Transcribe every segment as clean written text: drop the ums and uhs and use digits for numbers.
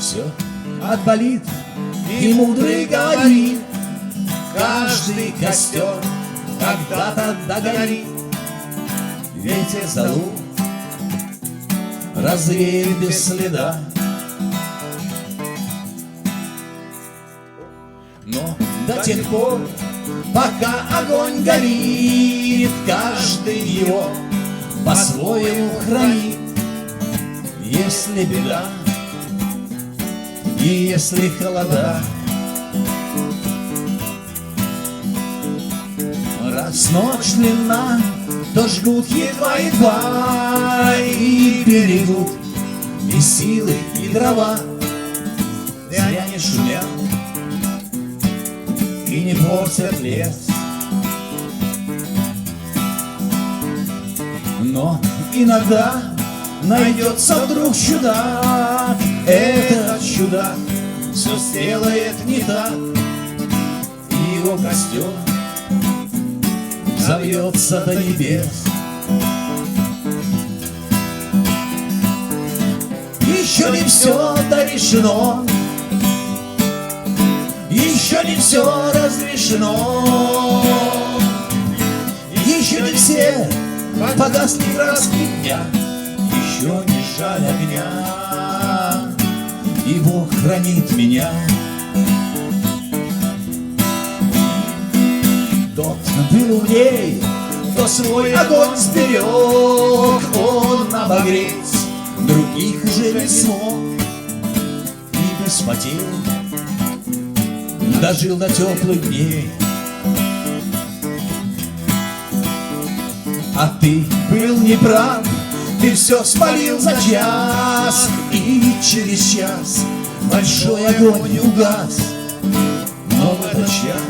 все отболит, и мудрый говорит: каждый костер когда-то догорит. Ветер залу развеет без следа. Но до тех пор, пока огонь горит, каждый его по-своему хранит. Если беда и если холода, раз ночь длинна, то жгут едва-едва и берегут и силы, и дрова. Зря не шумят и не портят лес. Но иногда найдется вдруг чудак. Этот чудак все сделает не так, и его костер завьется до небес. Еще не все дорешено, еще не все разрешено, еще не все погасли краски дня, еще не жаль огня, и Бог хранит меня. Тот был умней, кто свой огонь сберег, он обогреть других же не смог, и без потерь дожил до теплых дней. А ты был неправ, ты все спалил за час, и через час большой огонь угас. Но в этот час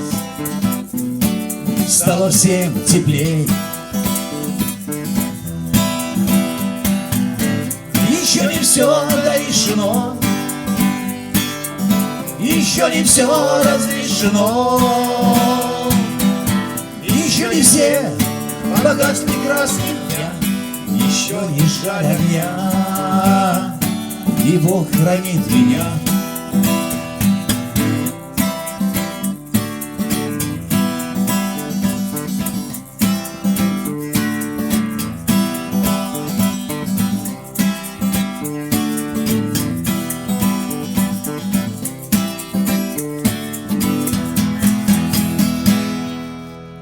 стало всем теплей. Еще не все дорешено, еще не все разрешено, еще не все погасли краски дня, еще не жаль огня, и Бог хранит меня.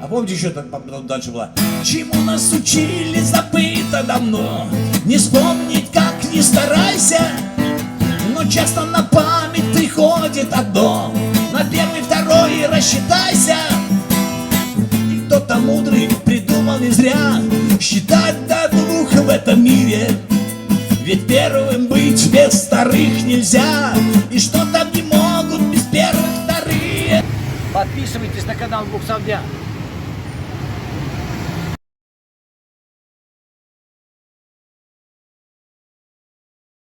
Помните, еще там дальше была? Чему нас учили, забыто давно, не вспомнить, как ни старайся, но часто на память приходит одно: на первый, второй рассчитайся. И кто-то мудрый придумал не зря считать до двух в этом мире, ведь первым быть без вторых нельзя, и что там не могут без первых вторые. Подписывайтесь на канал Буксовдя.